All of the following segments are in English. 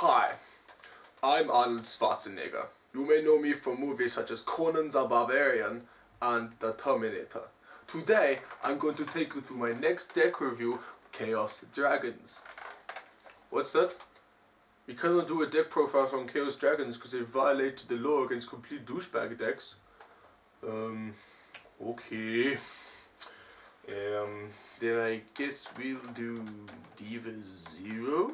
Hi, I'm Arnold Schwarzenegger. You may know me from movies such as Conan the Barbarian and The Terminator. Today, I'm going to take you through my next deck review, Chaos Dragons. What's that? We cannot do a deck profile on Chaos Dragons because they violated the law against complete douchebag decks. Okay. Then I guess we'll do Diva 0.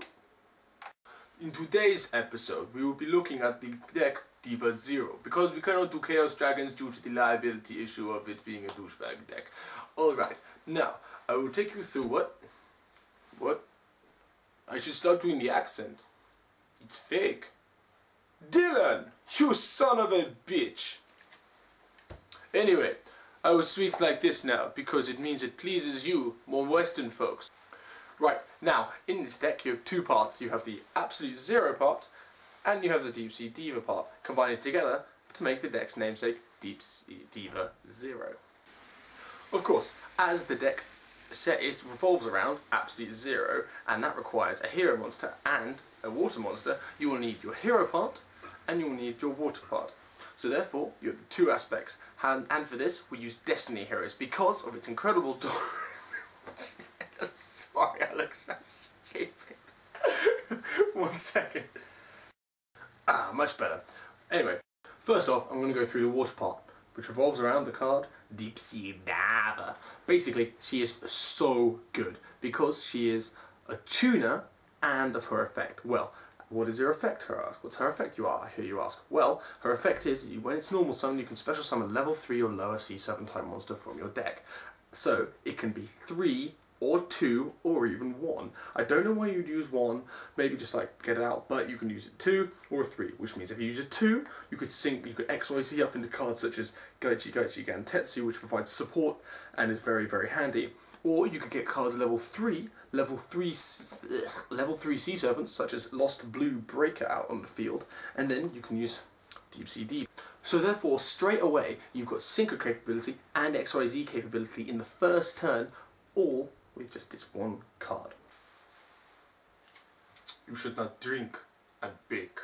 In today's episode, we will be looking at the deck Diva 0 because we cannot do Chaos Dragons due to the liability issue of it being a douchebag deck. Alright, now I will take you through what? I should start doing the accent. It's fake. Dylan, you son of a bitch! Anyway, I will speak like this now because it means it pleases you, more Western folks. Right, now, in this deck you have two parts. You have the Absolute Zero part, and you have the Deep Sea Diva part, combined together to make the deck's namesake Deep Sea Diva 0. Of course, as the deck it revolves around Absolute Zero, and that requires a hero monster and a water monster, you will need your hero part, and you will need your water part. So therefore, you have the two aspects, and for this, we use Destiny Heroes because of its incredible I'm sorry, I look so stupid. 1 second. Much better. Anyway, first off, I'm going to go through the water part, which revolves around the card Deep Sea Diva. Basically, she is so good because she is a tuner and of her effect. Well, what is her effect, What's her effect, I hear you ask? Well, her effect is, when it's normal summon, you can special summon level 3 or lower Sea Serpent type monster from your deck. So, it can be 3, or 2, or even 1. I don't know why you'd use 1, maybe just like get it out, but you can use it 2 or 3, which means if you use a 2, you could XYZ up into cards such as Gaichi Gantetsu, which provides support and is very, very handy. Or you could get cards level 3 Sea Serpents, such as Lost Blue Breaker out on the field, and then you can use Deep Sea Diva. So therefore, straight away, you've got Synchro capability and XYZ capability in the first turn, all with just this one card. You should not drink and bake.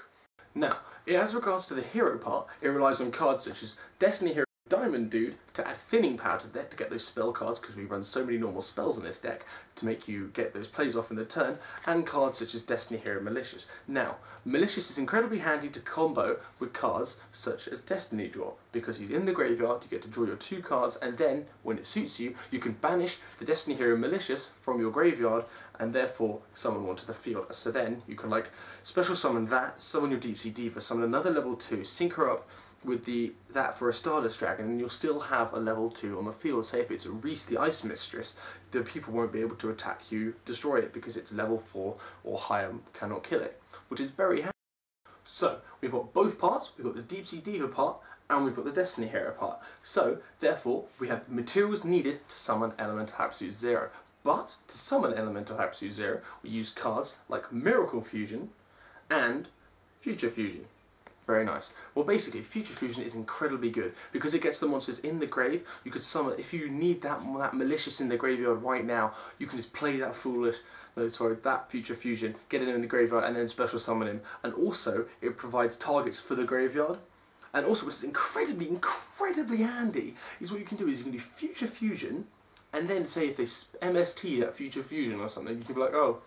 Now, as regards to the hero part, it relies on cards such as Destiny Hero Diamond Dude to add thinning power to the deck to get those spell cards, because we run so many normal spells in this deck to make you get those plays off in the turn, and cards such as Destiny Hero Malicious. Now, Malicious is incredibly handy to combo with cards such as Destiny Draw, because he's in the graveyard, you get to draw your 2 cards, and then, when it suits you, you can banish the Destiny Hero Malicious from your graveyard, and therefore summon one to the field. So then, you can like special summon that, summon your Deep Sea Diva, summon another level 2, sync her up with that for a Stardust Dragon, and you'll still have a level 2 on the field. Say if it's Reese the Ice Mistress, the people won't be able to attack you, destroy it, because it's level 4 or higher cannot kill it, which is very handy. So, we've got both parts, we've got the Deep Sea Diva part, and we've got the Destiny Hero part. So, therefore, we have the materials needed to summon Elemental Absolute Zero. But, to summon Elemental Absolute Zero, we use cards like Miracle Fusion and Future Fusion. Very nice. Well, basically, Future Fusion is incredibly good because it gets the monsters in the grave. You could summon, if you need that Malicious in the graveyard right now, you can just play that that Future Fusion, get it in the graveyard, and then special summon him. And also, it provides targets for the graveyard. And also, which is incredibly handy, is what you can do is you can do Future Fusion, and then say if they MST that Future Fusion or something, you can be like, oh,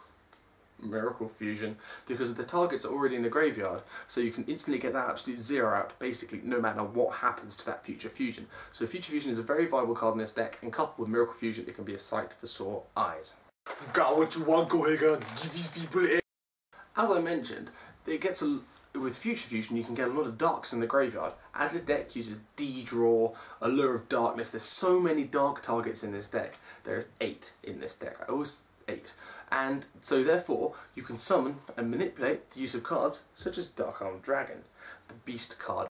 Miracle Fusion, because the targets are already in the graveyard, so you can instantly get that Absolute Zero out, basically, no matter what happens to that Future Fusion. So Future Fusion is a very viable card in this deck, and coupled with Miracle Fusion, it can be a sight for sore eyes. Got what you want, go ahead and give these people it. As I mentioned, with Future Fusion, you can get a lot of darks in the graveyard. As this deck uses D-Draw, Allure of Darkness, there's so many dark targets in this deck. There's 8 in this deck. 8. And so therefore, you can summon and manipulate the use of cards such as Dark-Armed Dragon, the Beast card.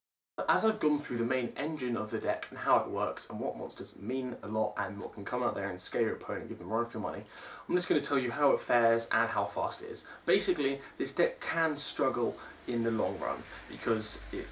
As I've gone through the main engine of the deck and how it works and what monsters mean a lot and what can come out there and scare your opponent and give them run for money, I'm just going to tell you how it fares and how fast it is. Basically, this deck can struggle in the long run because it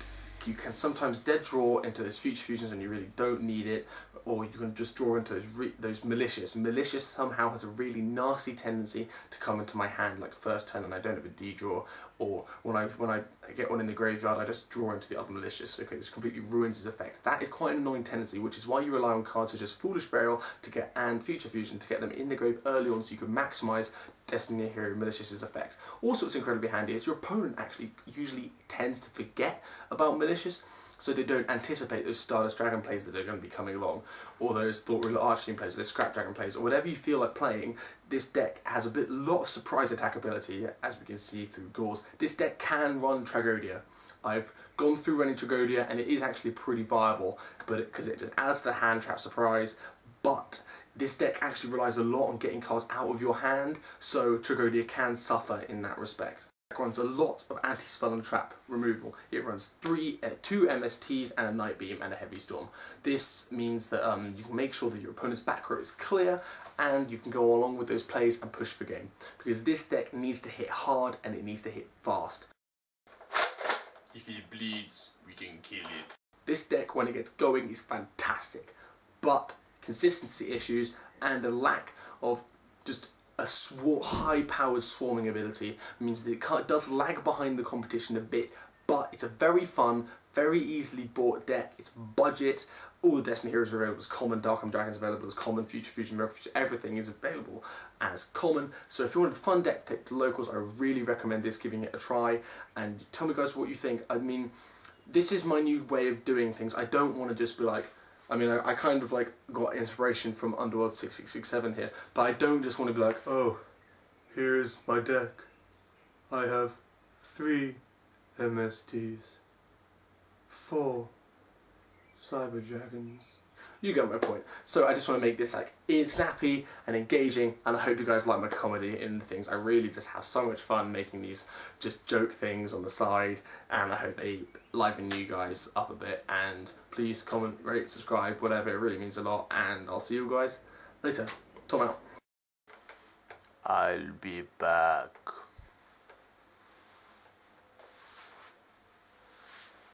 you can sometimes dead draw into those future fusions and you really don't need it, or you can just draw into those malicious. Malicious somehow has a really nasty tendency to come into my hand like first turn and I don't have a D draw, or when I get one in the graveyard I just draw into the other malicious. Okay, this completely ruins its effect. That is quite an annoying tendency, which is why you rely on cards such as Foolish Burial to get and Future Fusion to get them in the grave early on so you can maximise Destiny Hero Malicious's effect. Also, what's incredibly handy is your opponent actually usually tends to forget about Malicious, so they don't anticipate those Stardust Dragon plays that are going to be coming along, or those Thought Ruler Archfiend plays, or those Scrap Dragon plays, or whatever you feel like playing. This deck has a lot of surprise attack ability, as we can see through Gauze. This deck can run Tragodia. I've gone through running Tragodia and it is actually pretty viable, but because it just adds to the hand trap surprise, but this deck actually relies a lot on getting cards out of your hand, so Tragodia can suffer in that respect. It runs a lot of anti-spell and trap removal. It runs 2 MSTs and a Night Beam and a Heavy Storm. This means that you can make sure that your opponent's back row is clear and you can go along with those plays and push for game. Because this deck needs to hit hard and it needs to hit fast. If it bleeds, we can kill it. This deck, when it gets going, is fantastic, but consistency issues and a lack of just a high-powered swarming ability means that it does lag behind the competition a bit, but it's a very fun, very easily bought deck. It's budget. All the Destiny Heroes are available as common. Dark Dragons available as common. Future Fusion, Miracle Fusion, everything is available as common. So if you want a fun deck to take to locals, I really recommend this, giving it a try. And tell me guys what you think. I mean, this is my new way of doing things. I don't want to just be like, I kind of like got inspiration from Underworld 6667 here, but I don't just want to be like, oh, here's my deck. I have 3 MSTs, 4 Cyber Dragons. You get my point. So I just want to make this like snappy and engaging, and I hope you guys like my comedy in the things. I really just have so much fun making these just joke things on the side, and I hope they liven you guys up a bit. And please comment, rate, subscribe, whatever, it really means a lot, and I'll see you guys later. Tom out. I'll be back.